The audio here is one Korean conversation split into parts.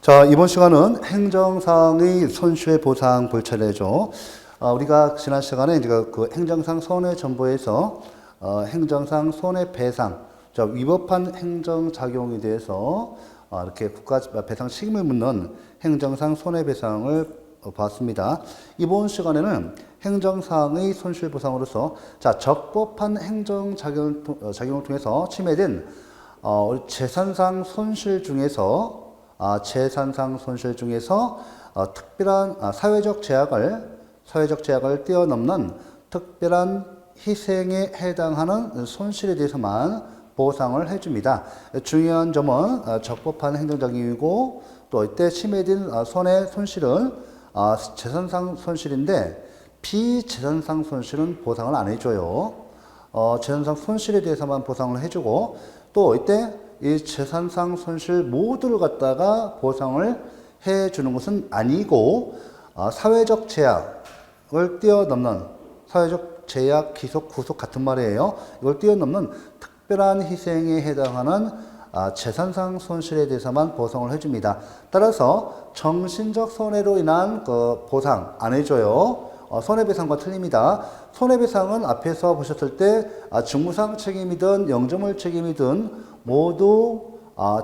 자, 이번 시간은 행정상의 손실보상 볼 차례죠. 우리가 지난 시간에 이제 그 행정상 손해전보에서 행정상 손해배상, 위법한 행정작용에 대해서 이렇게 국가 배상 책임을 묻는 행정상 손해배상을 봤습니다. 이번 시간에는 행정상의 손실보상으로서 적법한 행정작용을 통해서 침해된 재산상 손실 중에서 특별한 사회적 제약을 뛰어넘는 특별한 희생에 해당하는 손실에 대해서만 보상을 해줍니다. 중요한 점은 적법한 행정작용이고 또 이때 침해된 손실은 재산상 손실인데 비재산상 손실은 보상을 안 해줘요. 재산상 손실에 대해서만 보상을 해주고 또 이때 이 재산상 손실 모두를 갖다가 보상을 해주는 것은 아니고 사회적 제약을 뛰어넘는 사회적 제약, 기속, 구속 같은 말이에요. 이걸 뛰어넘는 특별한 희생에 해당하는 재산상 손실에 대해서만 보상을 해줍니다. 따라서 정신적 손해로 인한 그 보상 안 해줘요. 손해배상과 틀립니다. 손해배상은 앞에서 보셨을 때 직무상 책임이든 영점월 책임이든 모두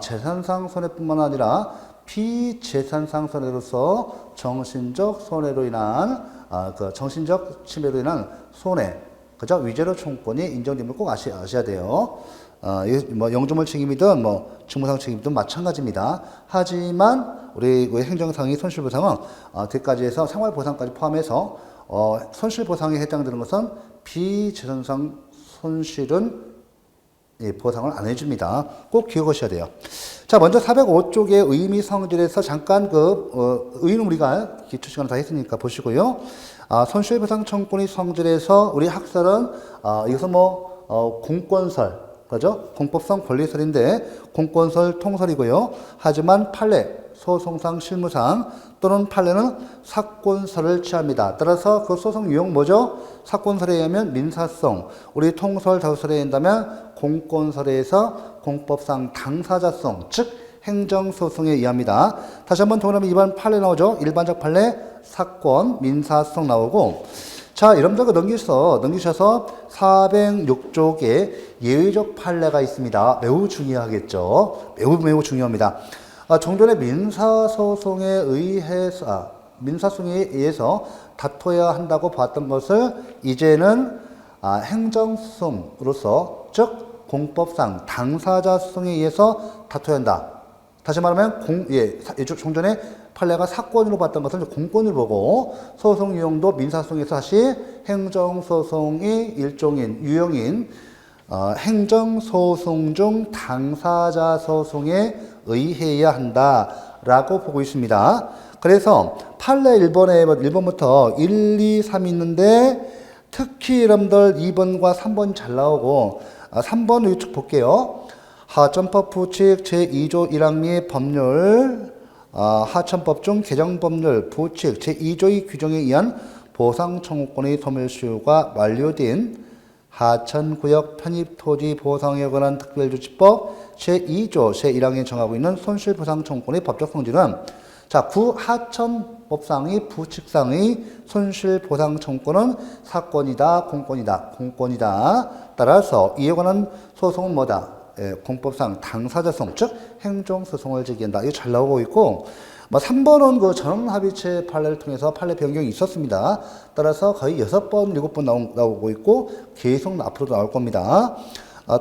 재산상 손해뿐만 아니라 비재산상 손해로서 정신적 손해로 인한 정신적 침해로 인한 손해, 그죠? 위자료 청구권이 인정됨을 꼭 아셔야 돼요. 영점월 책임이든 직무상 책임이든 마찬가지입니다. 하지만 우리 행정상의 손실보상은 뒤까지 해서 생활보상까지 포함해서 손실보상에 해당되는 것은 비재산상 손실은 보상을 안 해줍니다. 꼭 기억하셔야 돼요. 자, 먼저 405쪽의 의미 성질에서 잠깐 의의는 우리가 기초 시간을 다 했으니까 보시고요. 손실보상 청구권의 성질에서 우리 학설은 이것은 공권설, 그죠? 공법상 권리설인데 공권설 통설이고요. 하지만 판례, 소송상 실무상 또는 판례는 사건설을 취합니다. 따라서 그 소송 유형 뭐죠? 사건설에 의하면 민사성, 우리 통설 다수설에 의한다면 공권설에서 공법상 당사자성, 즉 행정소송에 의합니다. 다시 한번 동그라미 2번 판례 나오죠? 일반적 판례, 사건, 민사성 나오고 자, 여러분들 넘기셔서 406쪽에 예외적 판례가 있습니다. 매우 중요하겠죠? 매우 중요합니다. 종전에 민사소송에 의해서 다퉈야 한다고 봤던 것을 이제는 행정소송으로서 즉 공법상 당사자 소송에 의해서 다퉈야 한다. 다시 말하면 종전에 판례가 사건으로 봤던 것을 공권으로 보고 소송 유형도 민사소송에서 다시 행정소송의 유형인 행정소송 중 당사자 소송에 의해야 한다라고 보고 있습니다. 그래서 판례 1번부터 1, 2, 3 있는데 특히 여러분들 2번과 3번 잘 나오고 3번 위쪽 볼게요. 하천법 부칙 제2조 1항의 법률 하천법 중 개정법률 부칙 제2조의 규정에 의한 보상 청구권의 소멸시효가 만료된 하천구역 편입토지 보상에 관한 특별조치법 제2조 제1항에 정하고 있는 손실보상 청구권의 법적 성질은 구하천법상의 부칙상의 손실보상 청구권은 사건이다, 공권이다. 따라서 이에 관한 소송은 뭐다? 공법상 당사자성, 즉 행정소송을 제기한다. 이거 잘 나오고 있고 3번은 그 전원합의체 판례를 통해서 판례 변경이 있었습니다. 따라서 거의 6번, 7번 나오고 있고 계속 앞으로도 나올 겁니다.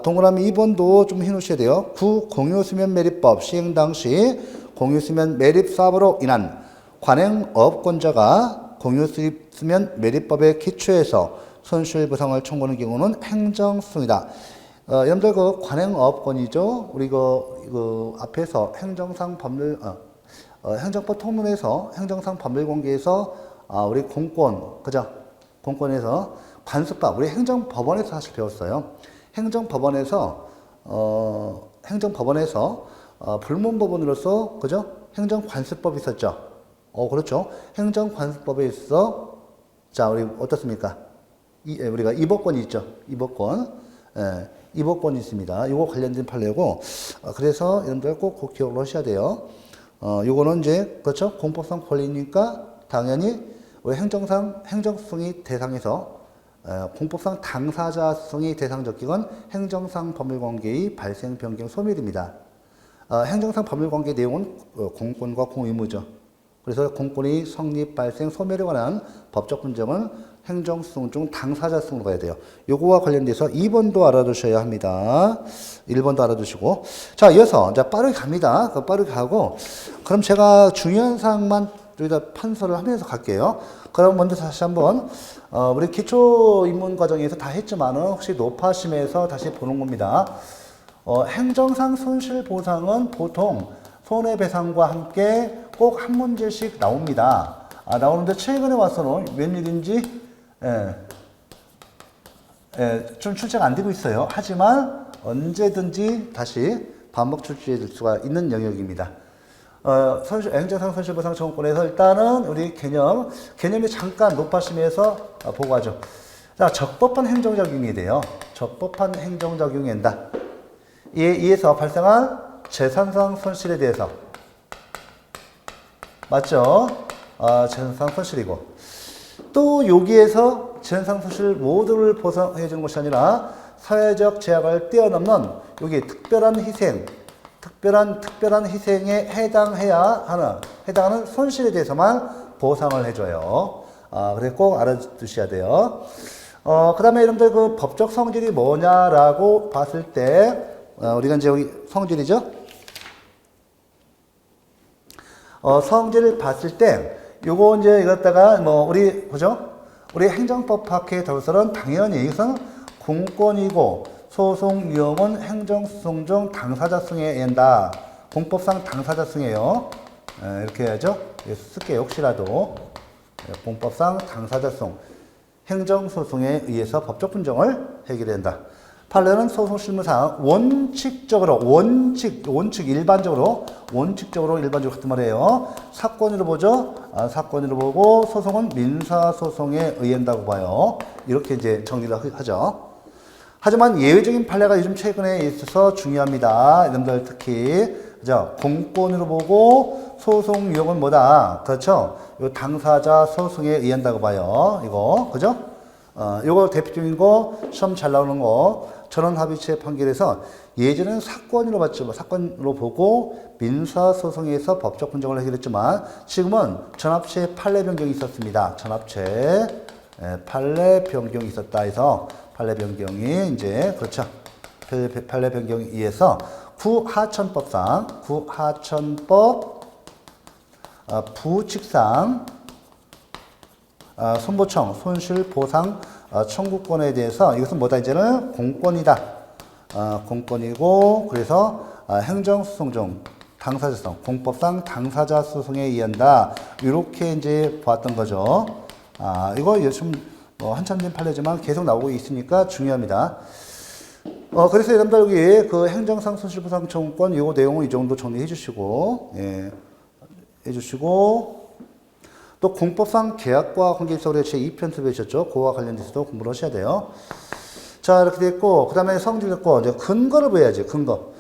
동그라미 2번도 좀 해놓으셔야 돼요. 공유수면 매립법 시행 당시 공유수면 매립 사업으로 인한 관행업권자가 공유수면 매립법에 기초해서 손실보상을 청구하는 경우는 행정소송이다. 여러분들 그 관행업권이죠. 우리 그 앞에서 행정상 법률 행정법 통론에서 행정상 법률 공개에서 우리 공권, 그죠? 공권에서 관습법, 우리 행정법원에서 사실 배웠어요. 행정법원에서 불문법원으로서, 그죠? 행정관습법이 있었죠. 그렇죠. 행정관습법에 있어, 우리 어떻습니까? 우리가 이법권이 있죠. 이법권이 있습니다. 이거 관련된 판례고, 그래서 여러분들 꼭 기억을 하셔야 돼요. 요거는 이제, 그렇죠? 공법상 권리니까 당연히 우리 행정성이 대상에서 공법상 당사자성이 대상 적격은 행정상 법률관계의 발생, 변경, 소멸입니다. 행정상 법률관계 내용은 공권과 공의무죠. 그래서 공권의 성립, 발생, 소멸에 관한 법적 분정은 행정수송 중 당사자성으로 가야 돼요. 요거와 관련돼서 2번도 알아두셔야 합니다. 1번도 알아두시고. 자, 이어서 이제 빠르게 갑니다. 빠르게 가고, 그럼 제가 중요한 사항만 여기다 판서를 하면서 갈게요. 그럼 먼저 다시 한번 우리 기초 입문 과정에서 다 했지만은 혹시 노파심에서 다시 보는 겁니다. 행정상 손실보상은 보통 손해배상과 함께 꼭 한 문제씩 나옵니다. 나오는데 최근에 와서는 웬일인지 좀 출제가 안 되고 있어요. 하지만 언제든지 다시 반복 출제될 수가 있는 영역입니다. 행정상 손실보상 청구권에서 일단은 우리 개념이 잠깐 노파심에서 보고 하죠. 자, 적법한 행정적용이 돼요. 적법한 행정적용이 된다. 이에 의해서 발생한 재산상 손실에 대해서. 맞죠? 재산상 손실이고. 또 여기에서 재산상 손실 모두를 보상해 주는 것이 아니라 사회적 제약을 뛰어넘는 여기 특별한 희생에 해당하는 손실에 대해서만 보상을 해줘요. 그래서 꼭 알아두셔야 돼요. 그 다음에 여러분들 그 법적 성질이 뭐냐라고 봤을 때, 우리가 이제 여기 성질이죠? 성질을 봤을 때, 요거 이제 이것다가 우리 행정법학에 따라서는 당연히 이것은 공권이고 소송 유형은 행정소송 중 당사자성에 의한다. 공법상 당사자성이에요. 이렇게 해야죠. 쓸게요. 혹시라도. 공법상 당사자성. 행정소송에 의해서 법적 분정을 해결된다. 판례는 소송실무상 원칙적으로 일반적으로 같은 말이에요. 사건으로 보죠. 사건으로 보고 소송은 민사소송에 의한다고 봐요. 이렇게 이제 정리를 하죠. 하지만 예외적인 판례가 요즘 최근에 있어서 중요합니다. 여러분들 특히 그죠? 공권으로 보고 소송 유형은 뭐다? 그렇죠? 요 당사자 소송에 의한다고 봐요. 이거 그죠? 요거 대표적인 거 시험 잘 나오는 거 전원 합의체 판결에서 예전에는 사건으로 봤죠. 사건으로 보고 민사소송에서 법적 분정을 해결했지만 지금은 전합체 판례 변경이 있었습니다. 전합체 판례 변경이 있었다 해서 판례 변경이 이제 그렇죠. 판례 변경에 의해서 구하천법 부칙상 손보청 손실보상 청구권에 대해서 이것은 뭐다 이제는 공권이다. 공권이고 그래서 행정소송 중 당사자성 공법상 당사자 소송에 의한다. 이렇게 이제 보았던 거죠. 이거 요즘 한참 된 판례지만 계속 나오고 있으니까 중요합니다. 그래서 여러분들 여기 그 행정상 손실보상 청구권 요 내용은 이 정도 정리해 주시고 해주시고 또 공법상 계약과 관계에서 우리가 제2편 배우셨죠. 그와 관련돼서도 공부를 하셔야 돼요. 자, 이렇게 됐고, 그 다음에 성질 됐고, 이제 근거를 봐야지, 근거.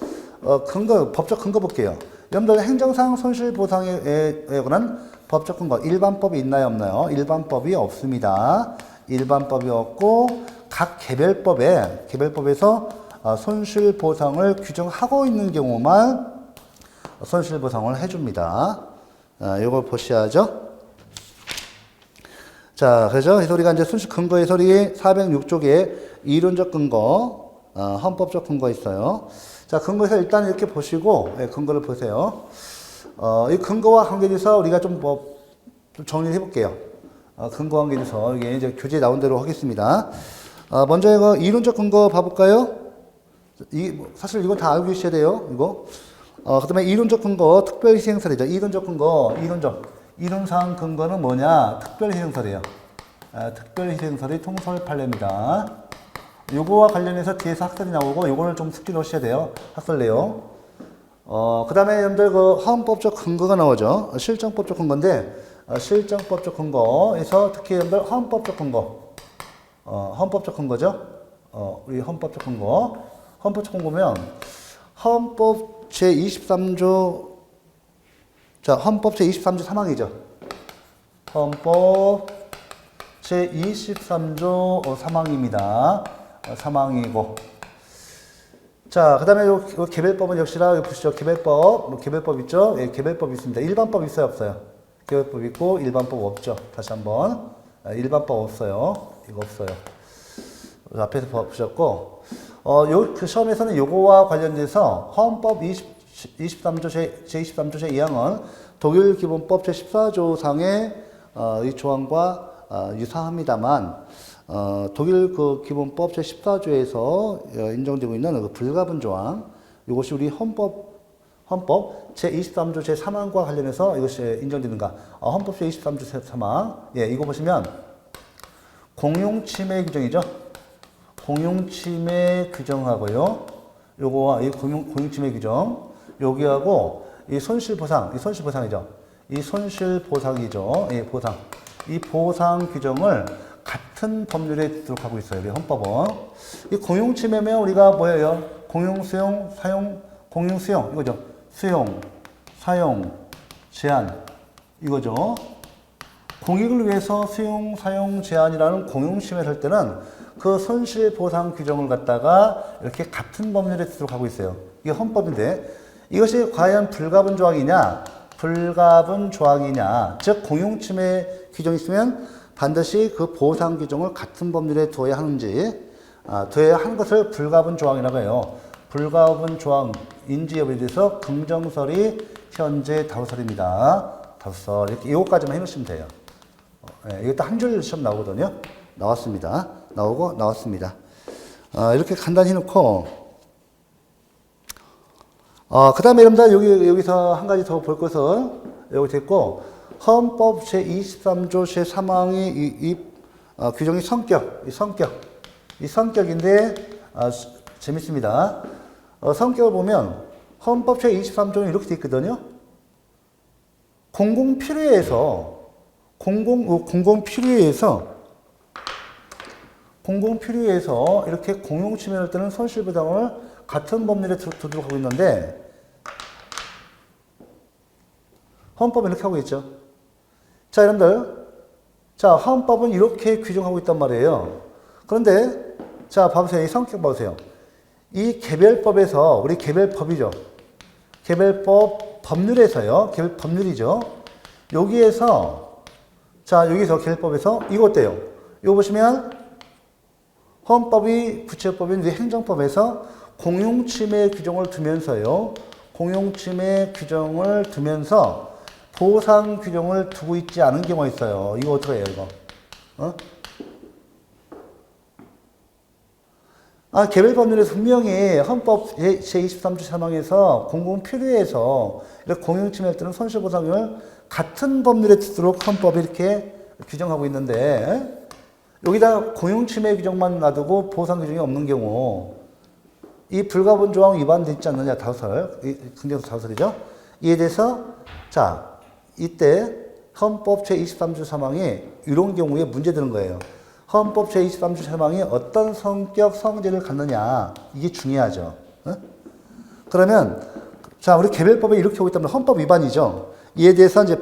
법적 근거 볼게요. 여러분들 행정상 손실보상에 관한 법적 근거, 일반법이 있나요, 없나요? 일반법이 없습니다. 일반법이 없고, 각 개별법에서 손실보상을 규정하고 있는 경우만 손실보상을 해줍니다. 이걸 보셔야죠. 자, 그래서 해설이가 이제 손실 근거 해설이 406쪽에 이론적 근거, 헌법적 근거 있어요. 자, 근거에서 일단 이렇게 보시고, 근거를 보세요. 이 근거와 관계돼서 우리가 좀 정리를 해볼게요. 근거와 관계돼서 이게 이제 교재에 나온 대로 하겠습니다. 먼저 이거 이론적 근거 봐볼까요? 사실 이건 다 알고 계셔야 돼요. 이거. 그 다음에 이론적 근거, 특별희생설이죠. 이론상 근거는 뭐냐? 특별희생설이에요. 특별희생설이 통설 판례입니다. 요거와 관련해서 뒤에서 학설이 나오고 요거는 좀 숙지를 하셔야 돼요. 학설 내용. 그 다음에 여러분들 그 헌법적 근거가 나오죠. 실정법적 근거인데 실정법적 근거에서 특히 여러분들 헌법적 근거죠. 우리 헌법적 근거면 헌법 제23조 자, 헌법 제23조 3항이죠. 헌법 제23조 3항입니다. 3항이고. 자, 그 다음에 요 개별법은 역시나 보시죠. 개별법, 개별법 있죠? 예, 개별법 있습니다. 일반법 있어요, 없어요? 개별법 있고, 일반법 없죠. 다시 한번. 일반법 없어요. 이거 없어요. 앞에서 보셨고, 그 시험에서는 요거와 관련돼서 헌법 23조 제23조 제2항은 독일 기본법 제14조상의 이 조항과 유사합니다만, 독일 그 기본법 제14조에서 인정되고 있는 그 불가분 조항, 이것이 우리 헌법 제23조 제3항과 관련해서 이것이 인정되는가? 헌법 제23조 제3항, 예, 이거 보시면 공용침해 규정이죠. 공용침해 규정하고요. 요거와 이 공용침해 규정, 여기하고 이 손실보상, 이 손실보상이죠. 이 손실보상이죠. 이 보상. 이 보상 규정을 같은 법률에 두도록 하고 있어요. 우리 헌법은. 이 공용침해면 우리가 뭐예요? 공용수용, 사용, 공용수용, 이거죠. 수용, 사용, 제한, 이거죠. 공익을 위해서 수용, 사용, 제한이라는 공용침해를 할 때는 그 손실보상 규정을 갖다가 이렇게 같은 법률에 두도록 하고 있어요. 이게 헌법인데 이것이 과연 불가분 조항이냐, 불가분 조항이냐, 즉 공용침해 규정이 있으면 반드시 그 보상 규정을 같은 법률에 두어야 하는지, 두어야 하는 것을 불가분 조항이라고 해요. 불가분 조항 인지 여부에 대해서 긍정설이 현재 다수설입니다. 다수설. 이렇게 이것까지만 해놓으시면 돼요. 이것도 한 줄 시험 나오거든요. 나왔습니다. 나왔습니다. 이렇게 간단히 해놓고, 그 다음에 여러분들 여기서 한 가지 더 볼 것은 여기 됐고, 헌법 제23조 제3항의 규정의 이 성격인데, 재밌습니다. 성격을 보면 헌법 제23조는 이렇게 돼 있거든요. 공공필요에서 이렇게 공용침해할 때는 손실보상을 같은 법률에 두도록 하고 있는데, 헌법은 이렇게 하고 있죠. 자, 여러분들. 자, 헌법은 이렇게 규정하고 있단 말이에요. 그런데, 자, 봐보세요. 이 성격 봐보세요. 이 개별법에서, 우리 개별법이죠. 개별법 법률에서요. 법률이죠. 여기에서, 자, 여기서 개별법에서 이거 어때요? 이거 보시면, 헌법이 구체법인 우리 행정법에서 공용침해 규정을 두면서요. 공용침해 규정을 두면서 보상 규정을 두고 있지 않은 경우가 있어요. 이거 어떻게 해요, 이거? 개별법률에서 분명히 헌법 제23조 3항에서 공공필요에서 이렇게 공용침해할 때는 손실보상을 같은 법률에 두도록 헌법이 이렇게 규정하고 있는데, 여기다 공용침해 규정만 놔두고 보상 규정이 없는 경우, 이 불가분 조항 위반되어 있지 않느냐, 다수설, 긍정서 다수설이죠. 이에 대해서, 자, 이때 헌법 제23조 3항이 이런 경우에 문제되는 거예요. 헌법 제23조 3항이 어떤 성격, 성질을 갖느냐, 이게 중요하죠. 그러면, 자, 우리 개별법에 이렇게 하고 있다면 헌법 위반이죠. 이에 대해서 이제,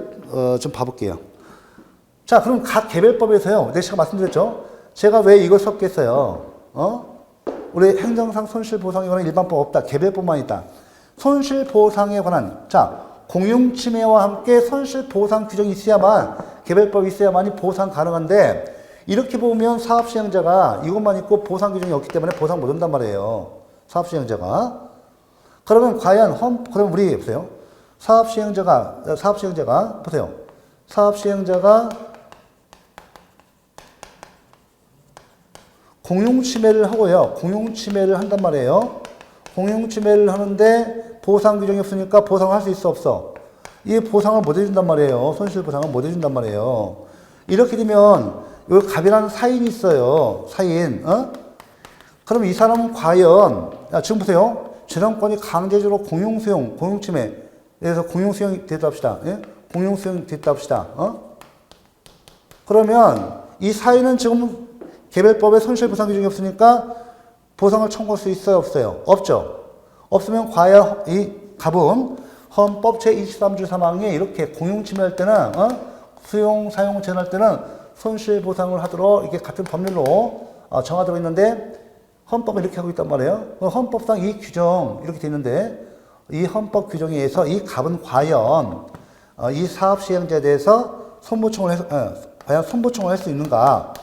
좀 봐볼게요. 자, 그럼 각 개별법에서요, 제가 말씀드렸죠? 제가 왜 이걸 섞겠어요? 우리 행정상 손실보상에 관한 일반법 없다. 개별법만 있다. 손실보상에 관한, 자, 공용침해와 함께 손실보상 규정이 있어야만, 개별법이 있어야만이 보상 가능한데, 이렇게 보면 사업시행자가 이것만 있고 보상 규정이 없기 때문에 보상 못 한단 말이에요. 사업시행자가. 그러면 과연, 그럼 우리, 보세요. 사업시행자가, 보세요. 사업시행자가 공용침해를 하고요. 공용침해를 한단 말이에요. 공용침해를 하는데 보상 규정이 없으니까 보상을 할 수 있어, 없어? 이 보상을 못 해준단 말이에요. 손실보상을 못 해준단 말이에요. 이렇게 되면 여기 갑이라는 사인이 있어요. 사인. 그럼 이 사람은 과연, 지금 보세요. 재산권이 강제적으로 공용수용, 공용침해. 그래서 공용수용이 됐다 합시다. 예? 공용수용이 됐다 합시다. 그러면 이 사인은 지금 개별법에 손실보상 규정이 없으니까 보상을 청구할 수 있어요, 없어요? 없죠. 없으면 과연 이 갑은 헌법 제23조 3항에 이렇게 공용 침해할 때는, 수용, 사용, 제한할 때는 손실보상을 하도록 이게 같은 법률로 정하되고 있는데, 헌법은 이렇게 하고 있단 말이에요. 헌법상 이 규정, 이렇게 돼 있는데, 이 헌법 규정에 의해서 이 갑은 과연, 이 사업 시행자에 대해서 과연 손보충을 할 수 있는가?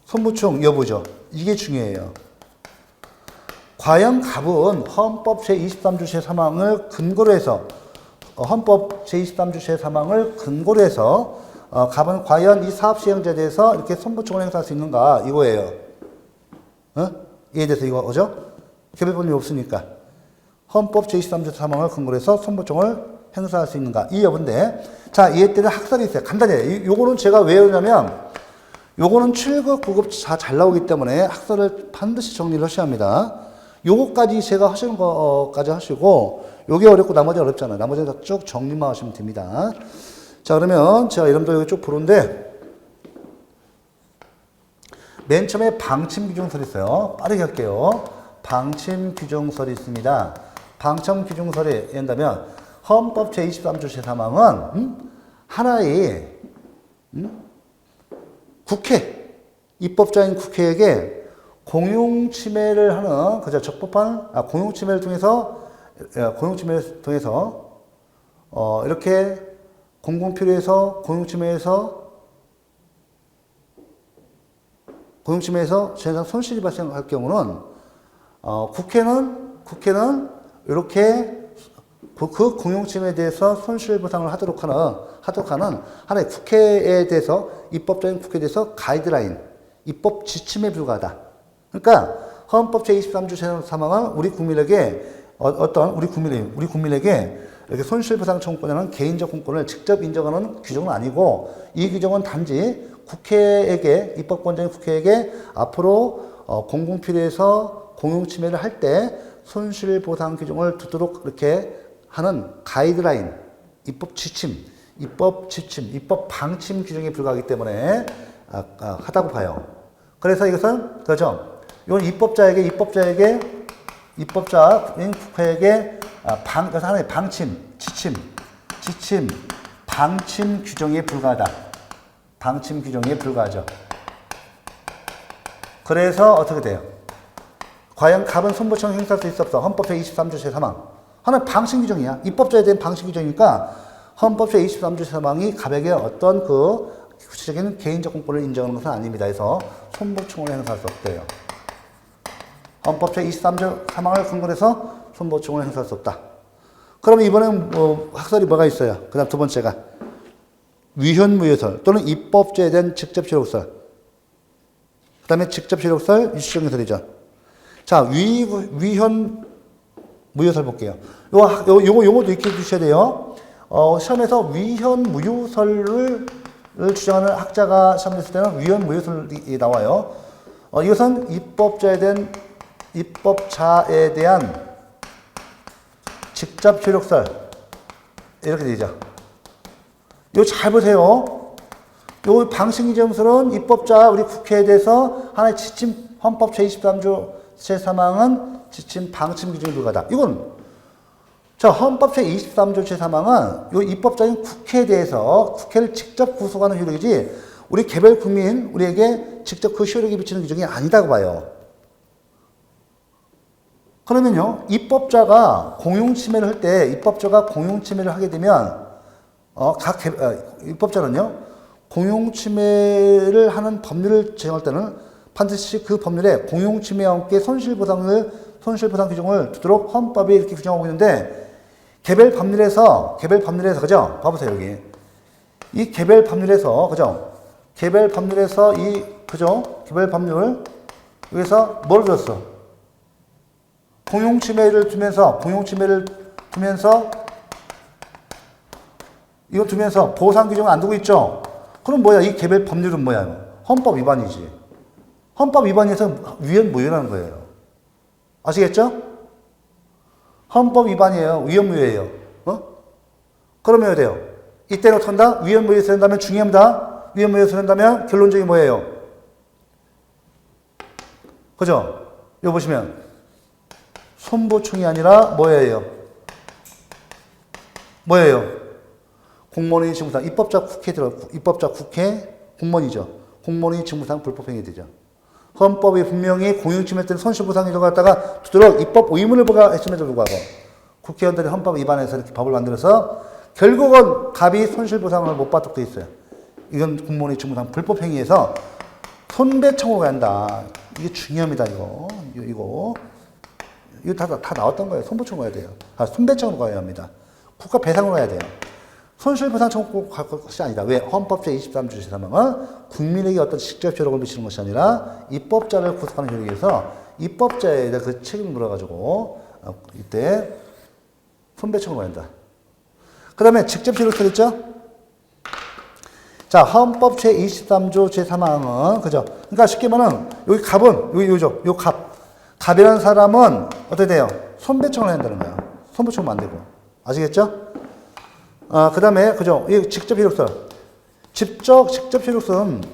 손보충 여부죠. 이게 중요해요. 과연 갑은 헌법 제23조 제3항을 근거로 해서 헌법 제23조 제3항을 근거로 해서 갑은 과연 이 사업 시행자에 대해서 이렇게 손보충을 행사할 수 있는가 이거예요. 이에 대해서 이거죠? 개별법률이 없으니까 헌법 제23조 제3항을 근거로 해서 손보충을 행사할 수 있는가 이 여부인데, 자 이에 따른 학설이 있어요. 간단해요. 요거는 제가 왜 그러냐면 요거는 7급, 9급 다 잘 나오기 때문에 학설을 반드시 정리를 하셔야 합니다. 요거까지 제가 하시는 거까지 하시고, 요게 어렵고 나머지 어렵잖아요. 나머지는 다 쭉 정리만 하시면 됩니다. 자, 그러면 제가 이름도 여기 쭉 부르는데, 맨 처음에 방침 규정설이 있어요. 빠르게 할게요. 방침 규정설이 있습니다. 방침 규정설이 한다면, 헌법 제23조 제3항은, 하나의, 국회, 입법자인 국회에게 공용 침해를 하는, 그죠? 공용 침해를 통해서, 이렇게 공공필요에서, 공용 침해에서 재산 손실이 발생할 경우는, 국회는 이렇게 그 공용 침해에 대해서 손실보상을 하도록 하는 하나의 국회에 대해서, 입법자인 국회에 대해서 가이드라인, 입법 지침에 불과하다. 그러니까 헌법 제23조 제3항은 우리 국민에게 이렇게 손실보상 청구권이라는 개인적 공권을 직접 인정하는 규정은 아니고, 이 규정은 단지 국회에게, 입법권자인 국회에게 앞으로 공공필요에서 공용침해를 할 때 손실보상 규정을 두도록 이렇게 하는 가이드라인, 입법 방침 규정에 불과하기 때문에 하다고 봐요. 그래서 이것은 그죠? 이건 입법자인 국회에게 하나의 방침 규정에 불과하다. 방침 규정에 불과하죠. 그래서 어떻게 돼요? 과연 갑은 손보충 행사할 수 있어 없어? 헌법 제23조 제3항. 하나의 방침 규정이야. 입법자에 대한 방침 규정이니까 헌법 제23조 제3항이 갑에게 어떤 그 구체적인 개인적 공권을 인정하는 것은 아닙니다. 해서 손보충을 행사할 수 없대요. 헌법 제23조 3항을 근거로 해서 손보충을 행사할 수 없다. 그럼 이번엔 학설이 뭐가 있어요? 그 다음 두 번째가 위헌무효설 또는 입법자에 대한 직접실효설. 그 다음에 직접실효설, 유치정의설이죠. 자, 위헌무효설 볼게요. 요것도 익혀 주셔야 돼요. 시험에서 위헌무효설을 주장하는 학자가 시험에 있을 때는 위헌무효설이 나와요. 이것은 입법자에 대한 직접 효력설 이렇게 되죠. 이거 잘 보세요. 요 방식이 점수는 입법자 우리 국회에 대해서 하나의 지침 헌법 제23조 제3항은 지침 방침 규정에 불과하다. 이건 자 헌법 제23조 제3항은 요 입법자인 국회에 대해서 국회를 직접 구속하는 효력이지 우리 개별 국민 우리에게 직접 그 효력이 비치는 규정이 아니다고 봐요. 그러면요, 입법자가 공용침해를 할 때, 입법자가 공용침해를 하게 되면, 입법자는요, 공용침해를 하는 법률을 제정할 때는 반드시 그 법률에 공용침해와 함께 손실보상 규정을 두도록 헌법이 이렇게 규정하고 있는데, 개별 법률에서, 그죠? 봐보세요, 여기. 이 개별 법률에서, 그죠? 개별 법률, 여기서 뭘 줬어? 공용침해를 두면서 이거 두면서 보상 규정을 안 두고 있죠? 그럼 뭐야? 이 개별 법률은 뭐야? 헌법 위반이지. 헌법 위반에서 위헌무효라는 거예요. 아시겠죠? 헌법 위반이에요. 위헌무효예요. 그러면 어때요? 이때는 어떻게 한다? 위헌무효에서 한다면 중요합니다. 위헌무효에서 한다면 결론적인 뭐예요? 그죠? 이거 보시면 손보충이 아니라 뭐예요? 뭐예요? 공무원의 직무상 입법자 국회 공무원이죠. 공무원의 직무상 불법행위 되죠. 헌법이 분명히 공익침해 때는 손실보상이 들어갔다가 두드러 입법 의무를 부과했음에도 불구하고 국회의원들이 헌법 위반해서 이렇게 법을 만들어서 결국은 갑이 손실보상을 못 받도록 돼 있어요. 이건 공무원의 직무상 불법행위에서 손배청으로 간다. 이게 중요합니다. 이거 다 나왔던 거예요. 손배청으로 가야 돼요. 손배청으로 가야 합니다. 국가 배상으로 가야 돼요. 손실보상 청구 갈 것이 아니다. 왜? 헌법 제23조 제3항은 국민에게 어떤 직접 효력을 미치는 것이 아니라 입법자를 구속하는 효력에서 입법자에 대한 그 책임을 물어가지고 이때 손배청으로 간다. 그 다음에 직접 효력설 있죠? 자, 헌법 제23조 제3항은 그죠? 그러니까 쉽게 말하면 여기 갑은 요죠. 요 갑. 갑이라는 사람은 어떻게 돼요? 손배청을 한다는 거야. 손배청은 안 되고. 아시겠죠? 그 다음에, 그죠? 이 직접 효력설. 직접 효력설은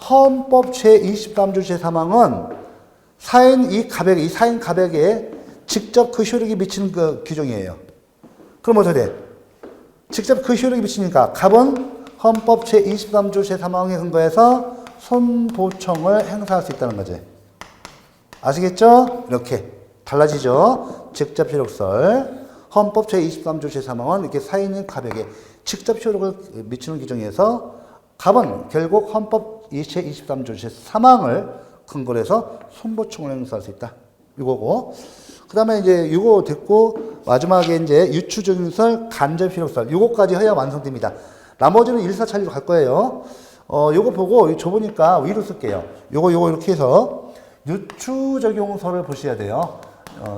헌법 제23조 제3항은 이 사인 갑에게 직접 그 효력이 미치는 그 규정이에요. 그럼 어떻게 돼? 직접 그 효력이 미치니까 갑은 헌법 제23조 제3항에 근거해서 손보청을 행사할 수 있다는 거지. 아시겠죠? 이렇게 달라지죠? 직접 효력설. 헌법 제23조 제3항은 이렇게 사인인 갑에게 직접 효력을 미치는 규정에서 갑은 결국 헌법 제23조 제3항을 근거로 해서 손보청을 행사할 수 있다. 이거고. 그 다음에 이제 이거 듣고 마지막에 이제 유추적용설, 간접효력설. 이거까지 해야 완성됩니다. 나머지는 일사천리로 갈 거예요. 요거 보고 줘보니까 위로 쓸게요. 요거 이렇게 해서 유추적용설을 보셔야 돼요.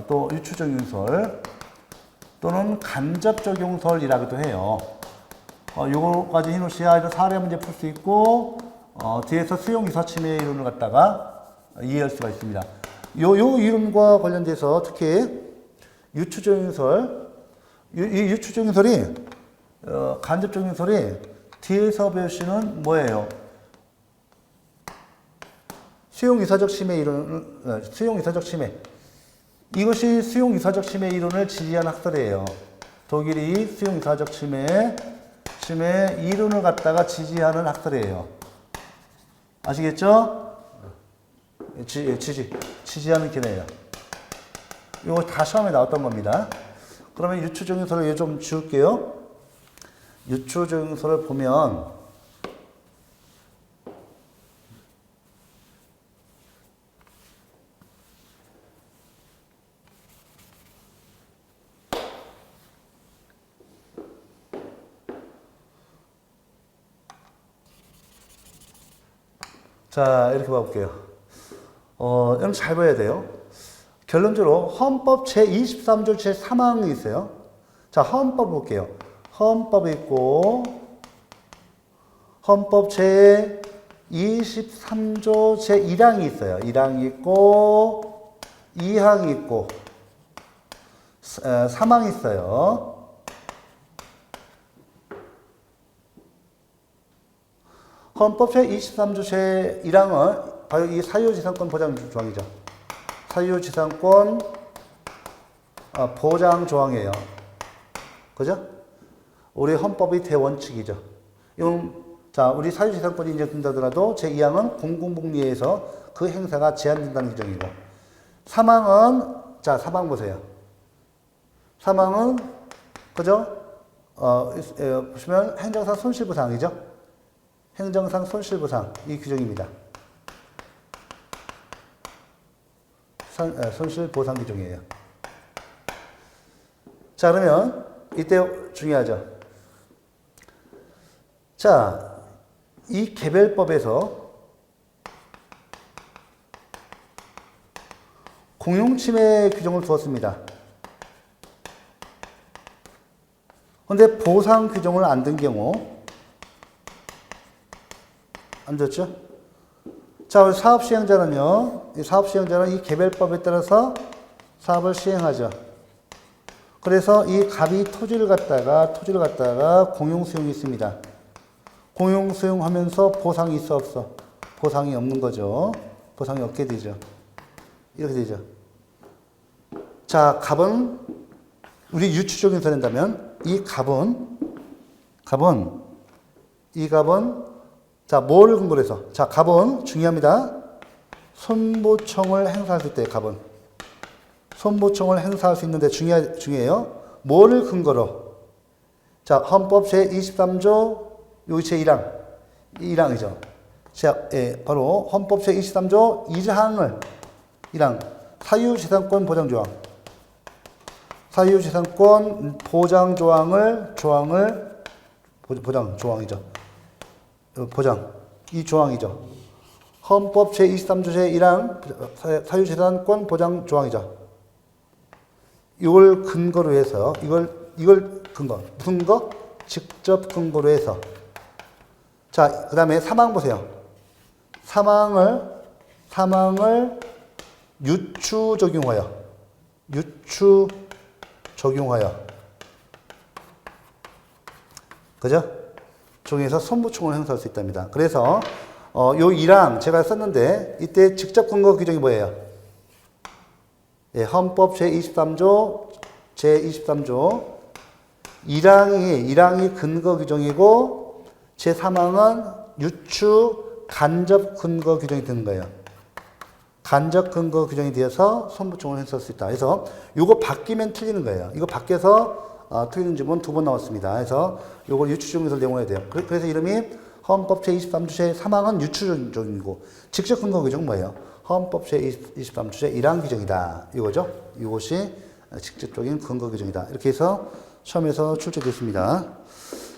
또 유추적용설 또는 간접적용설이라고도 해요. 요거까지 해놓으셔야 이런 사례 문제 풀 수 있고 뒤에서 수용이사침해 이론을 갖다가 이해할 수가 있습니다. 요 이론과 관련돼서 특히 유추적용설, 이 유추적용설이 간접적용설이 뒤에서 배우시는 뭐예요? 수용이사적 침해 이론, 수용이사적 침해. 이것이 수용이사적 침해 이론을 지지한 학설이에요. 독일이 수용이사적 침해 이론을 갖다가 지지하는 학설이에요. 아시겠죠? 지지하는 견해예요. 이거 다 시험에 나왔던 겁니다. 그러면 유추적용설을 좀 지울게요. 유추적용설을 보면 자, 이렇게 봐볼게요. 여러분 잘 봐야 돼요. 결론적으로 헌법 제23조 제3항이 있어요. 자, 헌법 볼게요. 헌법이 있고, 헌법 제23조 제1항이 있어요. 1항이 있고, 2항이 있고, 3항이 있어요. 헌법 제23조 제1항은 바로 이 사유지상권 보장 조항이죠. 사유지상권 보장 조항이에요. 그죠? 우리 헌법의 대원칙이죠. 자, 우리 사유지상권이 인정된다더라도 제2항은 공공복리에서 그 행사가 제한된다는 규정이고, 3항은, 자, 3항 보세요. 3항은, 그죠? 보시면 행정상 손실보상이죠? 행정상 손실보상, 이 규정입니다. 손실보상 규정이에요. 자, 그러면 이때 중요하죠. 자, 이 개별법에서 공용침해 규정을 두었습니다. 그런데 보상 규정을 안 둔 경우 안 줬죠? 자, 사업 시행자는요, 이 개별법에 따라서 사업을 시행하죠. 그래서 이 갑이 토지를 갖다가 공용수용이 있습니다. 공용수용하면서 보상이 있어, 없어? 보상이 없는 거죠. 보상이 없게 되죠. 이렇게 되죠. 자, 갑은 우리 유추적용설 한다면 이 값은 자, 뭐를 근거로 해서? 자, 값은 중요합니다. 손보청을 행사할 수 있대, 값은. 손보청을 행사할 수 있는데 중요해요. 뭐를 근거로? 자, 헌법 제23조, 여기 제1항. 1항이죠. 자, 예, 바로 헌법 제23조 1항. 사유재산권 보장조항. 사유재산권 보장조항을, 보장, 조항이죠. 보장. 이 조항이죠. 헌법 제23조 제1항 사유재산권 보장 조항이죠. 이걸 근거로 해서, 이걸 근거. 무슨 거? 직접 근거로 해서. 자, 그 다음에 사망 보세요. 사망을 유추 적용하여. 그죠? 적용해서 손보충을 행사할 수 있답니다. 그래서, 요 1항 제가 썼는데, 이때 직접 근거 규정이 뭐예요? 예, 헌법 제23조 1항이 근거 규정이고, 제3항은 유추 간접 근거 규정이 되는 거예요. 간접 근거 규정이 되어서 손보충을 행사할 수 있다. 그래서 요거 바뀌면 틀리는 거예요. 이거 바뀌어서 틀리는 지문 2번 나왔습니다. 그래서 요걸 유추적용해서 내용해야 돼요. 그래서 이름이 헌법 제23조 제3항은 유추적용이고, 직접 근거 규정은 뭐예요? 헌법 제23조 제1항 규정이다. 이거죠. 이것이 직접적인 근거 규정이다. 이렇게 해서 시험에서 출제됐습니다.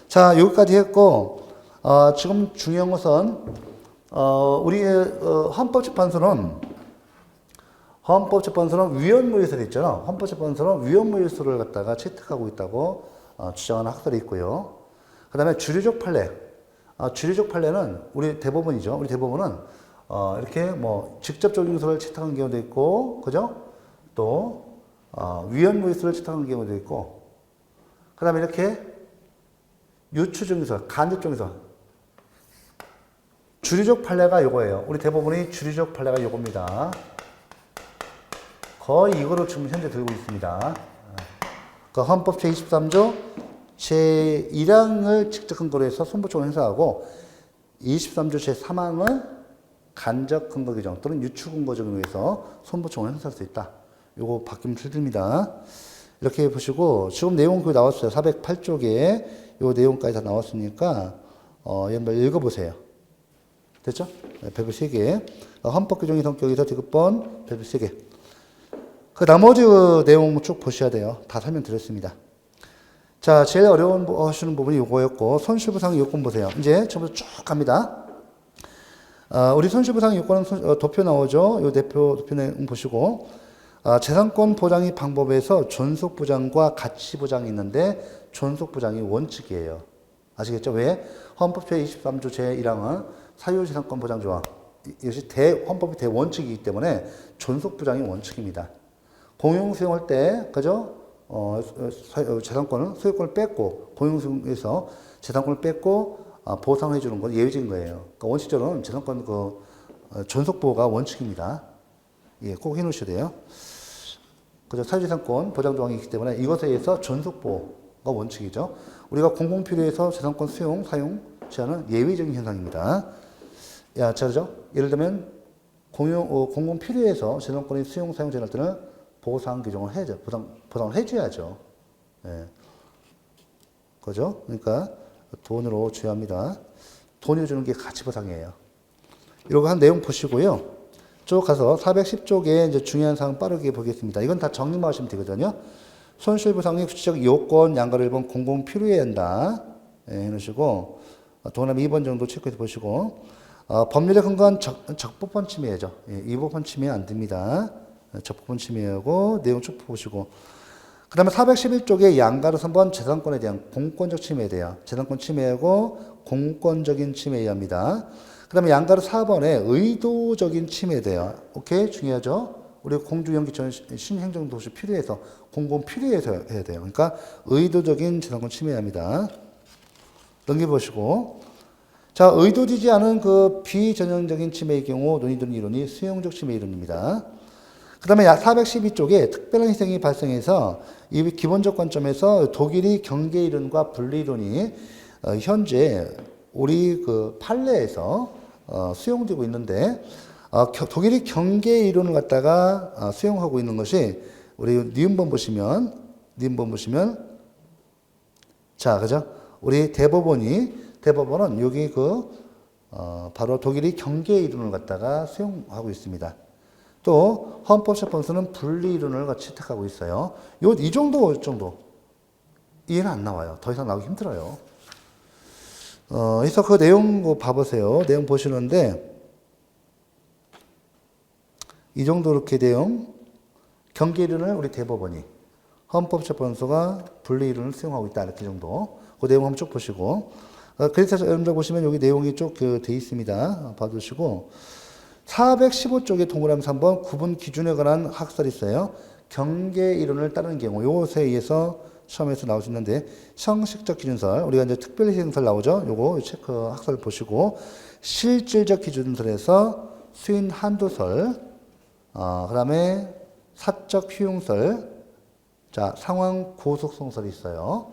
자, 여기까지 했고, 지금 중요한 것은, 우리의 헌법재판소는 위헌무효설이 있잖아. 헌법재판소는 위헌무효설을 갖다가 채택하고 있다고 주장하는 학설이 있고요. 그 다음에 주류적 판례. 주류적 판례는 우리 대법원이죠. 우리 대법원은 이렇게 뭐 직접 적용설을 채택한 경우도 있고, 그죠? 또 위헌무효설을 채택한 경우도 있고, 그 다음에 이렇게 유추적용설, 간접적용설. 주류적 판례가 요거예요. 우리 대법원의 주류적 판례가 요겁니다. 거의 이거로 지금 현재 들고 있습니다. 그 헌법 제23조 제1항을 직접 근거로 해서 손보충을 행사하고, 23조 제3항은 간접 근거 규정 또는 유추 근거 적용에 의해서 손보충을 행사할 수 있다. 요거 바뀌면 틀립니다. 이렇게 보시고, 지금 내용 그 나왔어요. 408쪽에 요 내용까지 다 나왔으니까 한번 읽어보세요. 됐죠? 네, 배분 3개. 헌법 규정의 성격에서 디귿번 배분 3개. 그 나머지 내용 쭉 보셔야 돼요. 다 설명드렸습니다. 자, 제일 어려운 하시는 부분이 요거였고, 손실보상 요건 보세요. 이제 전부 쭉 갑니다. 우리 손실보상 요건은 도표 나오죠? 요 도표 내용 보시고, 재산권 보장의 방법에서 존속보장과 가치보장이 있는데, 존속보장이 원칙이에요. 아시겠죠? 왜? 헌법 제23조 제1항은 사유재산권 보장조항. 이것이 헌법의 대원칙이기 때문에 존속보장이 원칙입니다. 공용수용할 때, 그죠? 재산권을, 소유권을 뺏고, 공용수용에서 재산권을 뺏고, 보상해 주는 건 예외적인 거예요. 그러니까 원칙적으로는 재산권 존속보호가 원칙입니다. 예, 꼭 해놓으셔야 돼요. 그죠? 사유재산권 보장조항이 있기 때문에 이것에 의해서 존속보호가 원칙이죠. 우리가 공공필요에서 재산권 수용, 사용 제한은 예외적인 현상입니다. 야, 그죠? 예를 들면, 공공필요에서 재산권의 수용, 사용 제한할 때는 보상 규정을 해야죠. 보상을 해줘야죠. 예. 그죠? 그러니까 돈으로 주합니다. 돈이 주는 게 가치보상이에요. 이러고 한 내용 보시고요. 쭉 가서 410쪽에 이제 중요한 사항 빠르게 보겠습니다. 이건 다 정리만 하시면 되거든요. 손실보상의 구체적 요건, 양가를 1번 공공필요해야 한다. 예, 해놓으시고, 동그라미 2번 정도 체크해서 보시고, 법률에 근거한 적법한 침해죠. 예, 위법한 침해 안 됩니다. 적법한 침해하고 내용 쭉 보시고, 그 다음에 411쪽에 양가로 3번 재산권에 대한 공권적 침해에 대한 재산권 침해하고 공권적인 침해에 합니다. 그 다음에 양가로 4번에 의도적인 침해에 대한, 오케이? 중요하죠? 우리 공주연기처럼 신행정도시 필요해서, 공공 필요해서 해야 돼요. 그러니까 의도적인 재산권 침해에 합니다. 넘겨보시고, 자, 의도되지 않은 그 비전형적인 침해의 경우 논의되는 이론이 수용적 침해 이론입니다. 그 그 다음에 412쪽에 특별한 희생이 발생해서 이 기본적 관점에서 독일이 경계 이론과 분리 이론이 현재 우리 그 판례에서 수용되고 있는데 독일이 경계 이론을 갖다가 수용하고 있는 것이 우리 니은본 보시면 자, 그죠? 우리 대법원은 여기 바로 독일이 경계 이론을 갖다가 수용하고 있습니다. 또 헌법재판소는 분리 이론을 채택하고 있어요. 이 정도 이해는 안 나와요. 더 이상 나오기 힘들어요. 그래서 그 내용 봐보세요. 내용 보시는데 이 정도 이렇게 내용 경계 이론을 우리 대법원이 헌법재판소가 분리 이론을 수용하고 있다 이렇게 정도 그 내용 한번 쭉 보시고 그래서 여러분들 보시면 여기 내용이 쭉 돼 있습니다. 봐두시고 415쪽에 동그라미 3번 구분 기준에 관한 학설이 있어요. 경계 이론을 따르는 경우 요것에 의해서 시험에서 나올 수 있는데 형식적 기준설 우리가 이제 특별희생설 나오죠. 요거 체크 학설 보시고 실질적 기준설에서 수인 한도설 그다음에 사적 효용설 자 상황 고속성설이 있어요.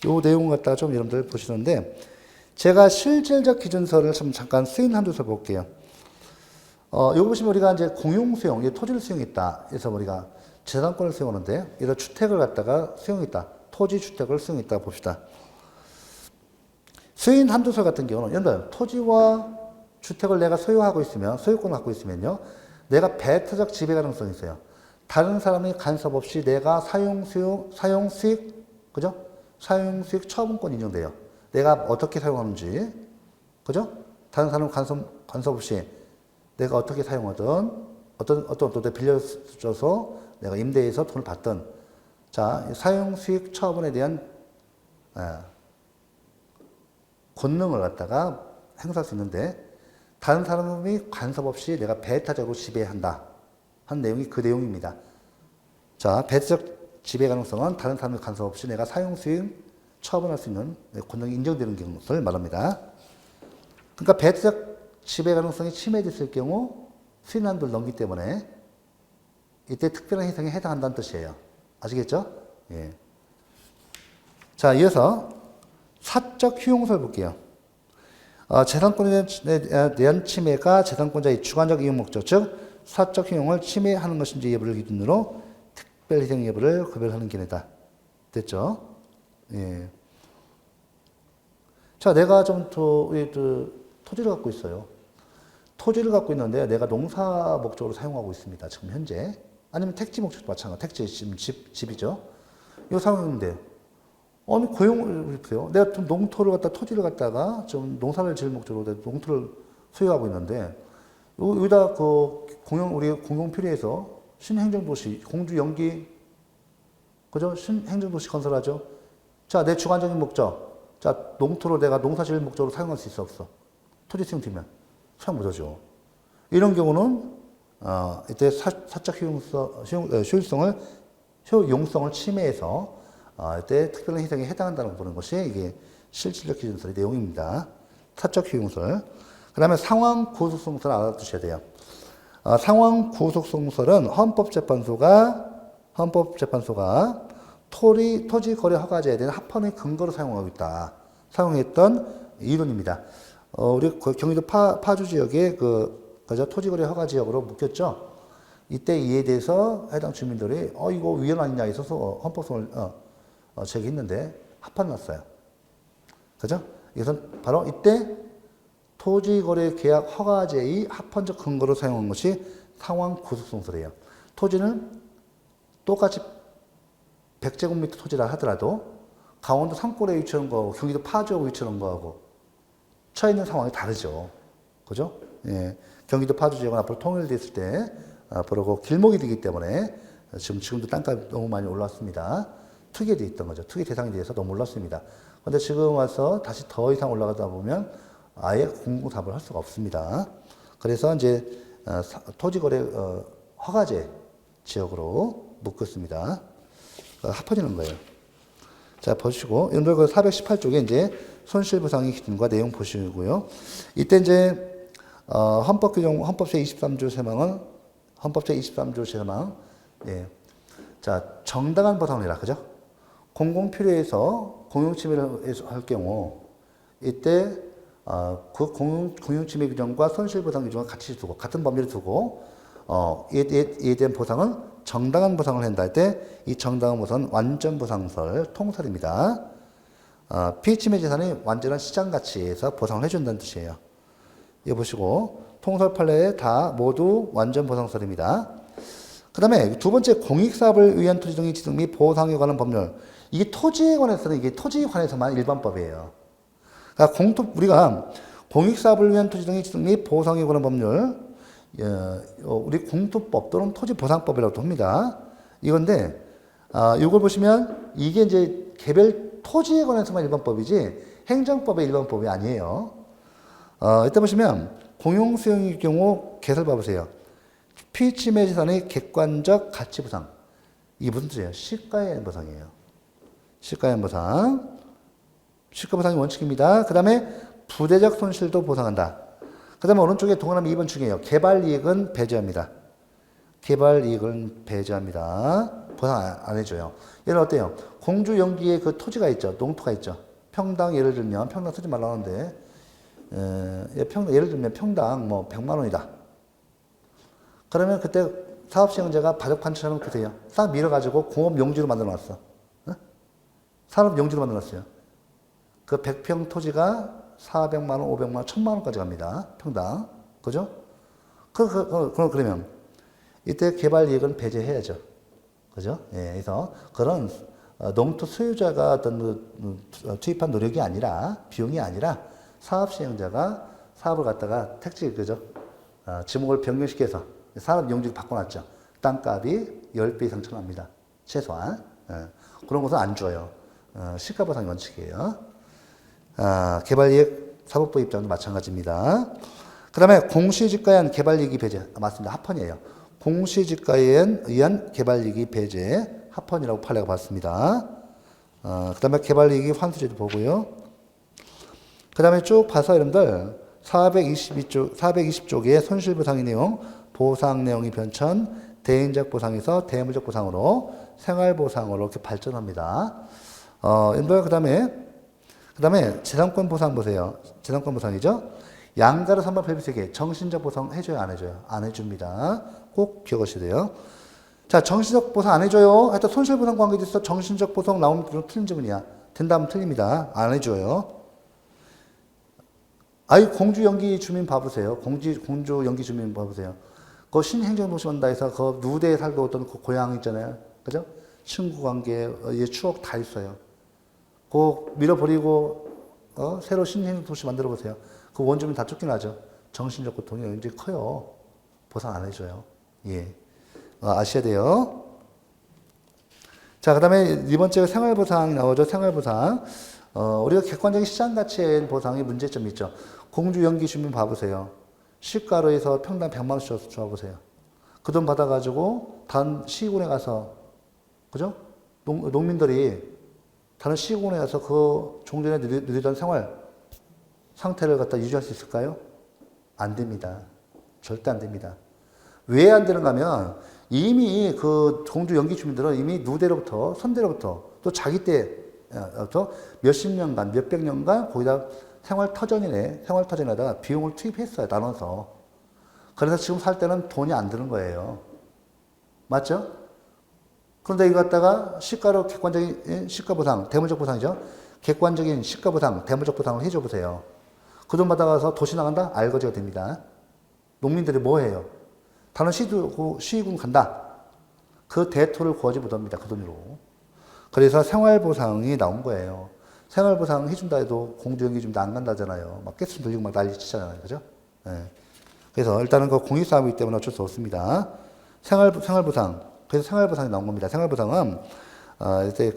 요 내용 갖다가 좀 여러분들 보시는데 제가 실질적 기준설을 좀 잠깐 수인 한도설 볼게요. 여기 보시면 우리가 이제 공용 수용, 토지를 수용했다. 그래서 우리가 재산권을 수용하는데, 이런 주택을 갖다가 수용했다. 토지 주택을 수용했다 봅시다. 수인 한도설 같은 경우는, 여러분, 토지와 주택을 내가 소유하고 있으면, 소유권을 갖고 있으면요, 내가 배타적 지배 가능성이 있어요. 다른 사람이 간섭 없이 내가 사용 수익, 그죠? 사용 수익 처분권 인정돼요. 내가 어떻게 사용하는지, 그죠? 다른 사람 간섭 없이 내가 어떻게 사용하든 어떤 데 빌려줘서 내가 임대해서 돈을 받든 자 사용 수익 처분에 대한 권능을 갖다가 행사할 수 있는데 다른 사람이 간섭 없이 내가 배타적으로 지배한다 하는 내용이 그 내용입니다. 자 배타적 지배 가능성은 다른 사람의 간섭 없이 내가 사용 수익 처분할 수 있는 권능이 인정되는 것을 말합니다. 그러니까 배타적 지배 가능성이 침해됐을 경우 수인 한도를 넘기 때문에 이때 특별한 희생에 해당한다는 뜻이에요. 아시겠죠? 예. 자, 이어서 사적 효용설 볼게요. 재산권에 대한 침해가 재산권자의 주관적 이용 목적, 즉 사적 효용을 침해하는 것인지 여부를 기준으로 특별 희생 여부를 구별하는 견해다. 됐죠? 예. 자, 내가 토지를 갖고 있어요. 토지를 갖고 있는데 내가 농사 목적으로 사용하고 있습니다. 지금 현재. 아니면 택지 목적도 마찬가지. 택지 지금 집이죠. 이거 사용하는데 아니 고용을 보세요. 내가 좀 토지를 갖다가 좀 농사를 지을 목적으로 내가 농토를 소유하고 있는데 여기다 우리 공공 필요해서 신행정도시 공주 연기 그죠? 신행정도시 건설하죠. 자, 내 주관적인 목적. 자, 농토를 내가 농사 지을 목적으로 사용할 수 있어 없어? 토지 수용되면 사용 못하죠. 이런 경우는 이때 사적 효용성을 침해해서 이때 특별한 희생에 해당한다고 보는 것이 이게 실질적 기준설의 내용입니다. 사적 효용설. 그 다음에 상황 구속성설 알아두셔야 돼요. 상황 구속성설은 헌법재판소가 토지 거래 허가제에 대한 합헌의 근거로 사용했던 이론입니다. 우리 경기도 파주 지역에 토지 거래 허가 지역으로 묶였죠. 이때 이에 대해서 해당 주민들이 이거 위헌 아니냐 해서 헌법소송을 제기했는데 합헌 났어요. 그죠? 이것은 바로 이때 토지 거래 계약 허가제의 합헌적 근거로 사용한 것이 상황 구속성설이에요. 토지는 똑같이 100제곱미터 토지라 하더라도 강원도 산골에 위치한 거하고 경기도 파주에 위치한 거하고 처해 있는 상황이 다르죠. 그죠? 예. 경기도 파주 지역은 앞으로 통일됐을 때 앞으로 그 길목이 되기 때문에 지금도 땅값이 너무 많이 올랐습니다. 투기돼 있던 거죠. 투기 대상이 돼서 너무 올랐습니다. 그런데 지금 와서 다시 더 이상 올라가다 보면 아예 공공사업을 할 수가 없습니다. 그래서 이제 토지거래 허가제 지역으로 묶었습니다. 합헌이는 거예요. 자, 보시고, 여러분들 418쪽에 이제 손실보상의 기준과 내용 보시고요. 이때 이제, 헌법 규정, 헌법제 23조 3항은 헌법 제23조 제3항. 예. 자, 정당한 보상을 해라. 그죠? 공공필요에서 공용침해를 할 경우, 이때, 그 공용침해 규정과 손실보상 규정을 같이 두고, 같은 범위를 두고, 이에 대한 보상은 정당한 보상을 한다 할 때, 이 정당한 보상은 완전보상설, 통설입니다. 피침해 재산이 완전한 시장 가치에서 보상을 해준다는 뜻이에요. 이거 보시고, 통설 판례에 다 모두 완전보상설입니다. 그 다음에 두 번째, 공익사업을 위한 토지 등의 취득 및 보상에 관한 법률. 이게 토지에 관해서는 이게 토지에 관해서만 일반법이에요. 그러니까 우리가 공익사업을 위한 토지 등의 취득 및 보상에 관한 법률, 우리 공투법 또는 토지보상법이라고도 합니다. 이건데, 이걸 보시면 이게 이제 개별 토지에 관해서만 일반법이지 행정법의 일반법이 아니에요. 이때 보시면 공용수용의 경우 개설 봐보세요. 피침해 재산의 객관적 가치 보상. 이게 무슨 뜻이에요? 시가에 의한 보상이에요. 시가에 의한 보상. 시가 보상이 원칙입니다. 그 다음에 부대적 손실도 보상한다. 그 다음에 오른쪽에 동그라미 2번 중이에요. 개발이익은 배제합니다. 개발이익은 배제합니다. 보상 안 해줘요. 얘는 어때요? 공주 연기에 그 토지가 있죠. 농토가 있죠. 평당 예를 들면 평당 쓰지 말라고 하는데 예를 들면 평당 뭐 100만 원이다. 그러면 그때 사업 시행자가 바둑 판처럼 그세요. 싹 밀어가지고 공업 용지로 만들어놨어. 산업 용지로 만들어놨어요. 그 100평 토지가 400만 원, 500만 원, 1000만 원까지 갑니다. 평당. 그죠? 그러면 이때 개발 이익은 배제해야죠. 그죠? 예, 그래서 그런 농토 소유자가 어떤 투입한 노력이 아니라, 비용이 아니라 사업 시행자가 사업을 갖다가 택지, 그죠? 지목을 변경시켜서 산업 용지로 바꿔놨죠. 땅값이 10배 이상 쳐납니다. 최소한. 그런 것은 안 줘요. 시가보상이 원칙이에요. 개발이익 사법부 입장도 마찬가지입니다. 그 다음에 공시지가에 의한 개발이익이 배제. 맞습니다. 합헌이에요. 공시지가에 의한 개발이익이 배제. 합헌이라고 판례가 봤습니다. 그 다음에 개발이익이 환수제도 보고요. 그 다음에 쭉 봐서 여러분들 420쪽의 손실보상의 내용, 보상 내용이 변천, 대인적 보상에서 대물적 보상으로 생활보상으로 이렇게 발전합니다. 여러분들 그 다음에 재산권 보상 보세요. 재산권 보상이죠. 양가로 선발 별비세계 정신적 보상 해줘요, 안 해줘요? 안 해줍니다. 꼭 기억하셔야 돼요. 자, 정신적 보상 안 해줘요. 하여튼 손실보상 관계에 있어서 정신적 보상 나오면 그건 틀린 지문이야. 된다면 틀립니다. 안 해줘요. 공주 연기 주민 봐보세요. 공주 연기 주민 봐보세요. 그 신행정도시 온다 해서 그 누대에 살고 있던 그 고향 있잖아요. 그죠? 친구 관계, 추억 다 있어요. 그 밀어버리고, 새로 신행정도시 만들어 보세요. 그 원주민 다 쫓겨나죠. 정신적 고통이 굉장히 커요. 보상 안 해줘요. 예. 아셔야 돼요. 자, 그 다음에 2번째 생활보상이 나오죠. 생활보상. 우리가 객관적인 시장 가치의 보상의 문제점이 있죠. 공주 연기 주민 봐보세요. 시가로 해서 평당 100만 원씩 줘보세요. 그 돈 받아가지고 다른 시군에 가서, 그죠? 농민들이 다른 시군에 가서 그 종전에 누리던 생활 상태를 갖다 유지할 수 있을까요? 안 됩니다. 절대 안 됩니다. 왜 안 되는가 하면 이미 그 공주 연기 주민들은 이미 누대로부터, 선대로부터 또 자기 때부터 몇십 년간, 몇백 년간 거기다 생활터전에다가 비용을 투입했어요. 나눠서. 그래서 지금 살 때는 돈이 안 드는 거예요. 맞죠? 그런데 이거 갖다가 시가로 객관적인 시가보상, 대물적 보상이죠. 객관적인 시가보상, 대물적 보상을 해줘 보세요. 그 돈 받아가서 도시 나간다? 알거지가 됩니다. 농민들이 뭐 해요? 다른 시군 간다. 그 대토를 구하지 못합니다. 그 돈으로. 그래서 생활보상이 나온 거예요. 생활보상 해준다 해도 공주연기 좀 안 간다잖아요. 막 깨스 들리고 막 난리 치잖아요. 그죠? 예. 그래서 일단은 그 공익사업이기 때문에 어쩔 수 없습니다. 생활보상. 그래서 생활보상이 나온 겁니다. 생활보상은, 이제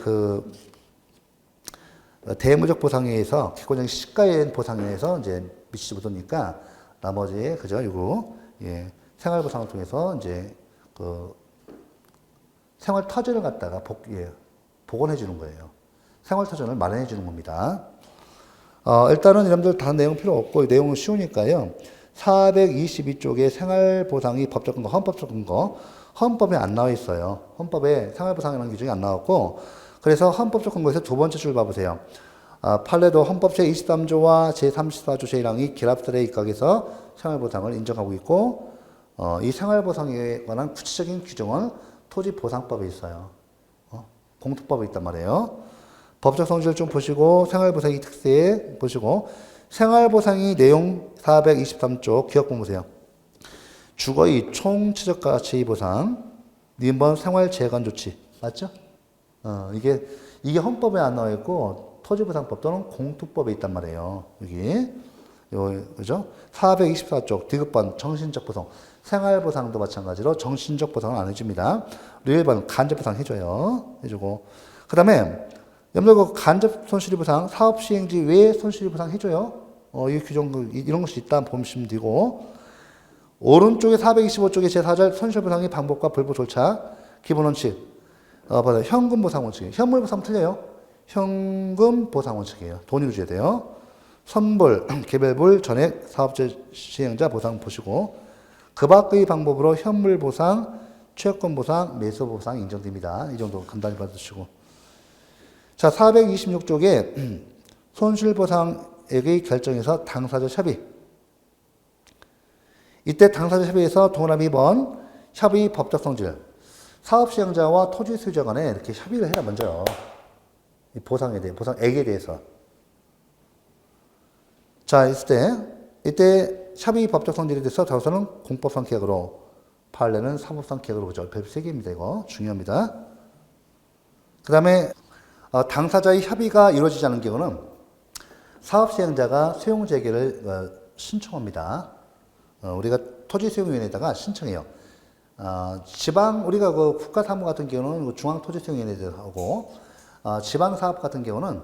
대무적 보상에 의해서, 객관적인 시가의 보상에 의해서 이제 미치지 못하니까, 나머지, 그죠? 이거, 예. 생활보상을 통해서 이제 생활터전을 갖다가 복원해 주는 거예요. 생활터전을 마련해 주는 겁니다. 일단은 여러분들 다 내용 필요 없고, 내용은 쉬우니까요. 422쪽에 생활보상이 법적 근거, 헌법적 근거, 헌법에 안 나와 있어요. 헌법에 생활보상이라는 규정이 안 나왔고, 그래서 헌법적 근거에서 두 번째 줄 봐보세요. 판례도 헌법 제23조와 제34조 제1항이 기랍설에 입각해서 생활보상을 인정하고 있고, 이 생활보상에 관한 구체적인 규정은 토지보상법에 있어요. 공토법에 있단 말이에요. 법적 성질을 좀 보시고 생활보상의 특세 보시고 생활보상의 내용 423쪽 기억본 보세요. 주거의 총치적가치 보상, 니은번 생활재건조치 맞죠? 이게 헌법에 안 나와 있고 토지보상법 또는 공토법에 있단 말이에요. 여기 그죠? 424쪽 디귿번 정신적 보상, 생활보상도 마찬가지로 정신적 보상은 안 해줍니다. 1번 간접보상 해주고 그 다음에 염려 간접 손실보상 사업시행지 외에 손실보상 해줘요. 이 규정 이런 것이 있다 보시면 되고 오른쪽에 425쪽에 제4절 손실보상의 방법과 불부 절차 기본원칙 현금보상 원칙이에요. 현물보상 틀려요. 현금보상 원칙이에요. 돈으로 줘야 돼요. 선불, 개별불, 전액, 사업자 시행자 보상 보시고 그 밖의 방법으로 현물보상, 취약권보상, 매수보상 인정됩니다. 이 정도 간단히 받으시고 자, 426쪽에 손실보상액의 결정에서 당사자 협의. 이때 당사자 협의에서 동그라미 2번 협의 법적 성질. 사업시행자와 토지 소유자 간에 이렇게 협의를 해라 먼저. 이 보상에 대해, 보상액에 대해서. 자, 이때 협의 법적 성질에 대해서 다우서는 공법상 계약으로, 판례는 사법상 계약으로 그죠. 별표 3개입니다. 이거 중요합니다. 그 다음에 당사자의 협의가 이루어지지 않은 경우는 사업시행자가 수용재개를 신청합니다. 우리가 토지수용위원회에다가 신청해요. 우리가 그 국가사무 같은 경우는 중앙토지수용위원회에서 하고, 지방사업 같은 경우는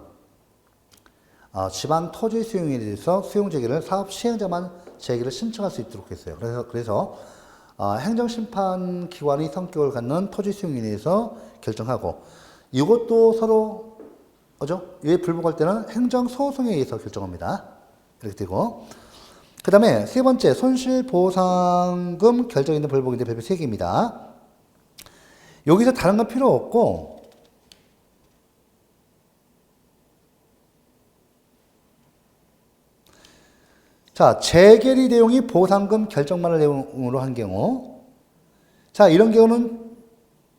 지방토지수용위원회에서 수용재개를 사업시행자만 재개를 신청할 수 있도록 했어요. 그래서 행정심판기관의 성격을 갖는 토지수용위원회에서 결정하고, 이것도 서로, 왜 불복할 때는 행정소송에 의해서 결정합니다. 이렇게 되고. 그 다음에 세 번째, 손실보상금 결정인데 불복인데 별표 3개입니다. 여기서 다른 건 필요 없고, 자, 재결의 내용이 보상금 결정만을 내용으로 한 경우, 자, 이런 경우는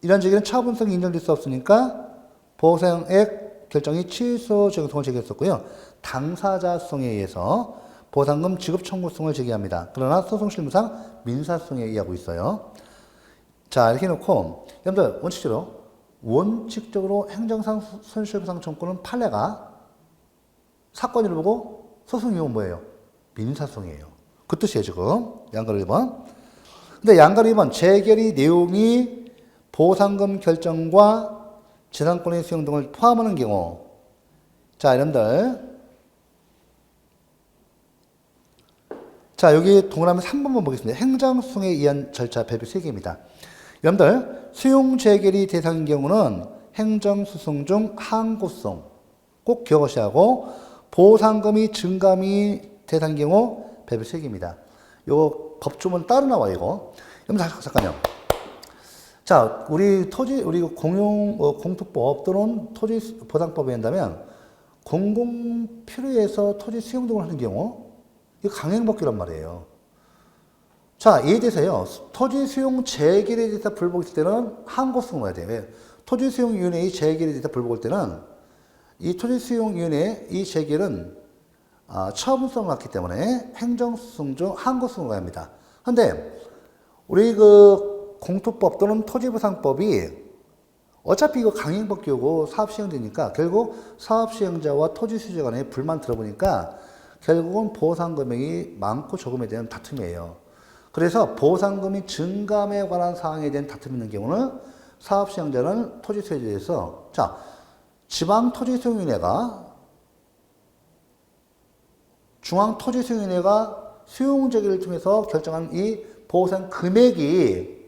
이런 제기는 처분성이 인정될 수 없으니까 보상액 결정이 취소 정성을 제기했었고요. 당사자 소송에 의해서 보상금 지급 청구성을 제기합니다. 그러나 소송실무상 민사소송에 의하고 있어요. 자, 이렇게 해놓고 여러분들 원칙적으로 행정상 손실보상 청구는 판례가 사건을 보고 소송 이유는 뭐예요? 민사소송이에요. 그 뜻이에요 지금. 양가로 1번. 근데 양가로 2번 재결의 내용이 보상금 결정과 재산권의 수용 등을 포함하는 경우, 자, 여러분들, 자, 여기 동그라미 3번만 보겠습니다. 행정소송에 의한 절차 별표 3개입니다. 여러분들, 수용 재결의 대상인 경우는 행정소송 중 항고소송 꼭 기억하셔야 하고, 보상금이 증감이 대상인 경우 별표 3개입니다. 요 법조문 따로 나와요, 이거. 여러분, 잠깐요. 자, 우리 공토법 또는 토지보상법에 한다면 공공필요에서 토지 수용 등을 하는 경우 이거 강행법규란 말이에요. 자, 이에 대해서요. 토지 수용 재결에 대해서 불복일 때는 항고소송을 해야 돼요. 왜? 토지 수용위원회의 재결에 대해서 불복일 때는 이 토지 수용위원회의 이 재결은 처분성을 갖기 때문에 행정소송 중 항고소송을 가야 합니다. 그런데 우리 공토법 또는 토지보상법이 어차피 이거 강행법규고 사업시행되니까 결국 사업시행자와 토지수요자 간에 불만 들어보니까 결국은 보상금액이 많고 적음에 대한 다툼이에요. 그래서 보상금이 증감에 관한 사항에 대한 다툼이 있는 경우는 사업시행자는 토지수요자에 대해서 자, 지방토지수용위원회가 중앙토지수용위원회가 수용재개를 통해서 결정한 이 보상 금액이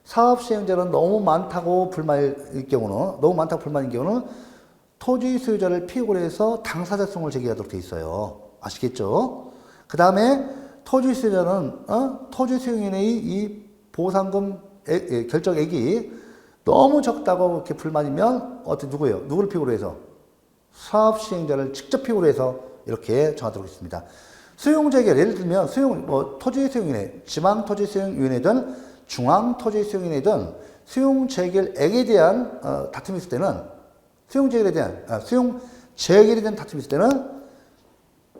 사업시행자는 너무 많다고 불만일 경우는, 토지 소유자를 피고로 해서 당사자성을 제기하도록 되어 있어요. 아시겠죠? 그 다음에 토지 수요자는 토지 수용인의 이 보상금 결정액이 너무 적다고 이렇게 불만이면 누구예요? 누구를 필요로 해서? 사업 시행자를 직접 필요로 해서 이렇게 정하도록 했습니다. 수용 재결, 예를 들면 토지 수용인회, 지방 토지 수용위원회든 중앙 토지 수용위원회든 수용 재결액에 대한 다툼이 있을 때는 수용 재결에 대한 다툼이 있을 때는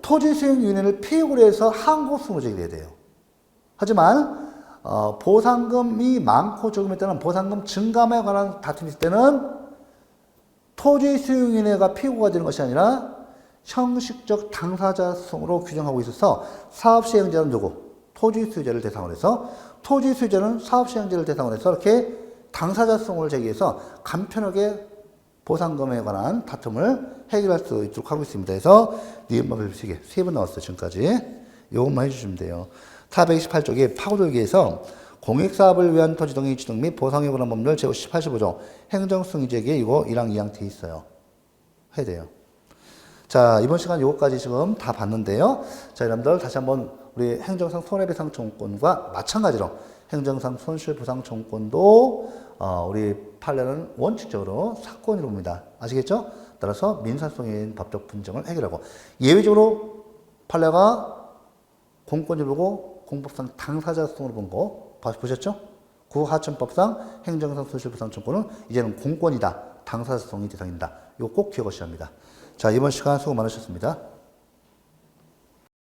토지 수용위원회를 필요로 해서 한 곳으로 재결해야 돼요. 하지만 보상금이 많고 적음에 따른 보상금 증감에 관한 다툼이 있을 때는 토지 수용위원회가 피고가 되는 것이 아니라 형식적 당사자 소송으로 규정하고 있어서 사업 시행자는 누구? 토지 수요자를 대상으로 해서 토지 수요자는 사업 시행자를 대상으로 해서 이렇게 당사자 소송을 제기해서 간편하게 보상금에 관한 다툼을 해결할 수 있도록 하고 있습니다. 그래서 니은만 별표시계 3번 나왔어요. 지금까지. 이것만 해주시면 돼요. 428쪽에 파고들기에서 공익사업을 위한 토지 동의 취득 및 보상에 관한 법률 제85조 행정승의제기에 이거 1항 2항 돼 있어요. 해야 돼요. 자, 이번 시간 요거까지 지금 다 봤는데요. 자, 여러분들 다시 한번 우리 행정상 손해배상 청구권과 마찬가지로 행정상 손실보상 청구권도 우리 판례는 원칙적으로 사건으로 봅니다. 아시겠죠? 따라서 민사소송인 법적 분쟁을 해결하고 예외적으로 판례가 공권을 보고 공법상 당사자 소송으로 본 거 보셨죠? 구하천법상 행정상 손실보상 청구는 이제는 공권이다. 당사자 소송이 대상입니다. 이거 꼭 기억하셔야 합니다. 자, 이번 시간 수고 많으셨습니다.